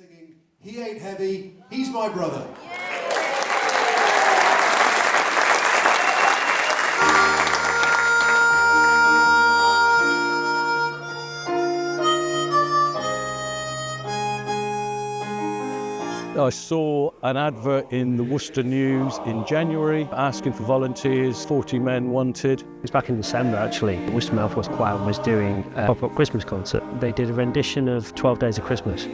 Singing He Ain't Heavy, He's My Brother. I saw an advert in the Worcester News in January asking for volunteers, 40 men wanted. It was back in December actually. Worcester Mouthwash Choir was doing a pop-up Christmas concert. They did a rendition of 12 Days of Christmas.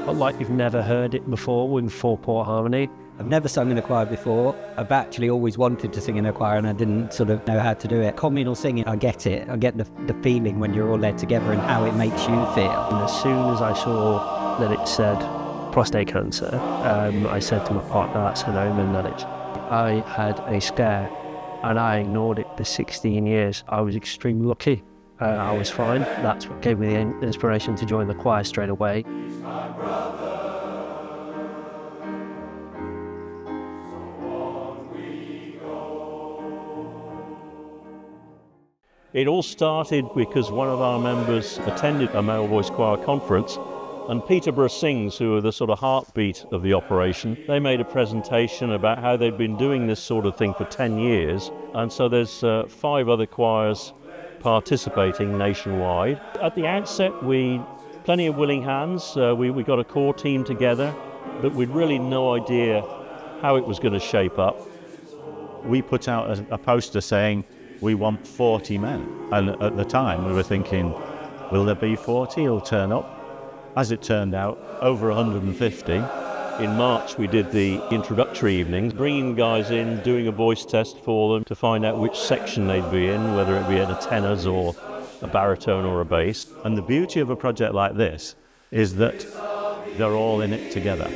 But like you've never heard it before with four-part harmony. I've never sung in a choir before. I've actually always wanted to sing in a choir and I didn't sort of know how to do it. Communal singing, I get it. I get the feeling when you're all there together and how it makes you feel. And as soon as I saw that it said prostate cancer, I said to my partner, that's an omen that it's... I had a scare and I ignored it for 16 years. I was extremely lucky. I was fine. That's what gave me the inspiration to join the choir straight away. It all started because one of our members attended a male voice choir conference, and Peterborough Sings, who are the sort of heartbeat of the operation, they made a presentation about how they'd been doing this sort of thing for 10 years. And so there's 5 other choirs participating nationwide. At the outset, plenty of willing hands. We got a core team together, but we'd really no idea how it was going to shape up. We put out a poster saying, we want 40 men. And at the time, we were thinking, will there be 40 who'll turn up? As it turned out, over 150. In March, we did the introductory evenings, bringing guys in, doing a voice test for them to find out which section they'd be in, whether it be in a tenors or a baritone or a bass. And the beauty of a project like this is that they're all in it together.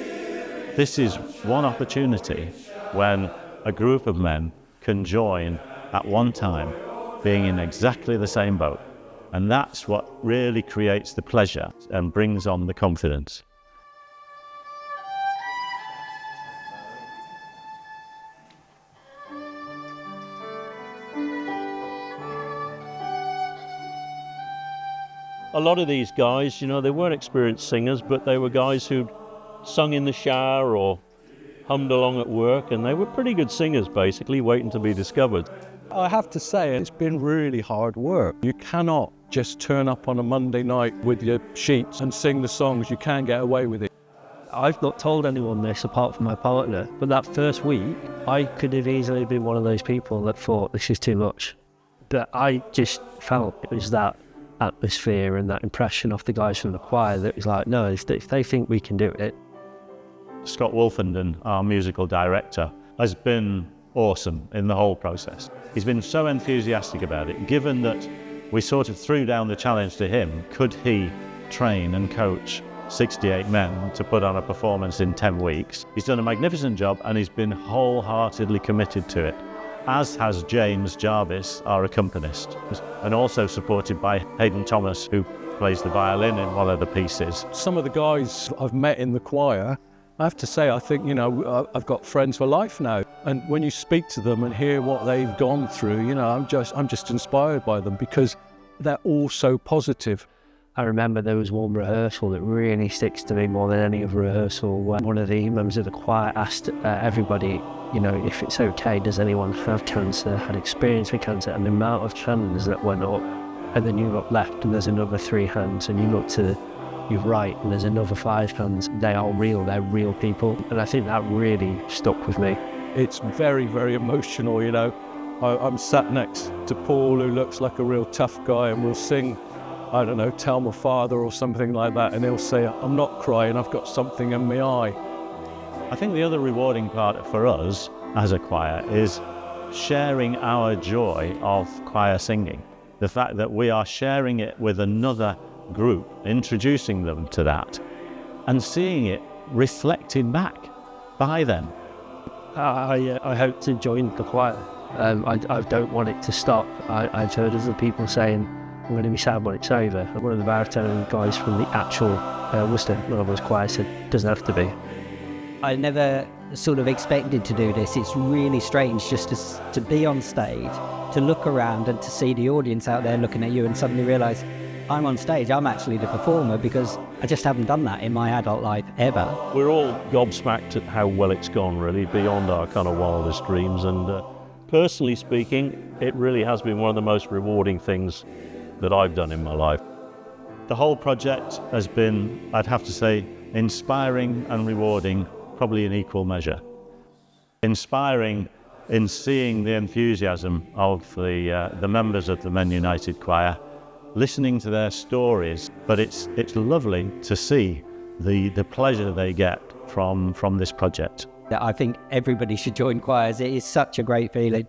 This is one opportunity when a group of men can join at one time, being in exactly the same boat. And that's what really creates the pleasure and brings on the confidence. A lot of these guys, they weren't experienced singers, but they were guys who'd sung in the shower or hummed along at work, and they were pretty good singers, basically, waiting to be discovered. I have to say, it's been really hard work. You cannot just turn up on a Monday night with your sheets and sing the songs. You can't get away with it. I've not told anyone this apart from my partner, but that first week, I could have easily been one of those people that thought this is too much. But I just felt it was that atmosphere and that impression of the guys from the choir that was like, no, if they think we can do it. Scott Wolfenden, our musical director, has been awesome in the whole process. He's been so enthusiastic about it, given that we sort of threw down the challenge to him. Could he train and coach 68 men to put on a performance in 10 weeks? He's done a magnificent job and he's been wholeheartedly committed to it, as has James Jarvis, our accompanist, and also supported by Hayden Thomas, who plays the violin in one of the pieces. Some of the guys I've met in the choir, I have to say, I think, I've got friends for life now. And when you speak to them and hear what they've gone through, I'm just inspired by them because they're all so positive. I remember there was one rehearsal that really sticks to me more than any other rehearsal, where one of the members of the choir asked everybody, if it's okay, does anyone have cancer, had experience with cancer, and the amount of hands that went up, and then you look left and there's another 3 hands, and you look to your right and there's another 5 hands. They are real, they're real people, and I think that really stuck with me. It's very, very emotional, I'm sat next to Paul, who looks like a real tough guy, and we'll sing, I don't know, Tell My Father or something like that, and he'll say, I'm not crying, I've got something in my eye. I think the other rewarding part for us as a choir is sharing our joy of choir singing. The fact that we are sharing it with another group, introducing them to that, and seeing it reflected back by them. I hope to join the choir. I don't want it to stop. I've heard other people saying, I'm going to be sad when it's over. One of the baritone guys from the actual Worcester Mouthwash Choir said, doesn't have to be. I never sort of expected to do this. It's really strange just to be on stage, to look around and to see the audience out there looking at you and suddenly realise I'm on stage, I'm actually the performer, because I just haven't done that in my adult life ever. We're all gobsmacked at how well it's gone, really, beyond our kind of wildest dreams. And personally speaking, it really has been one of the most rewarding things that I've done in my life. The whole project has been, I'd have to say, inspiring and rewarding, probably in equal measure. Inspiring in seeing the enthusiasm of the members of the Men United Choir, listening to their stories, but it's lovely to see the pleasure they get from this project. I think everybody should join choirs. It is such a great feeling.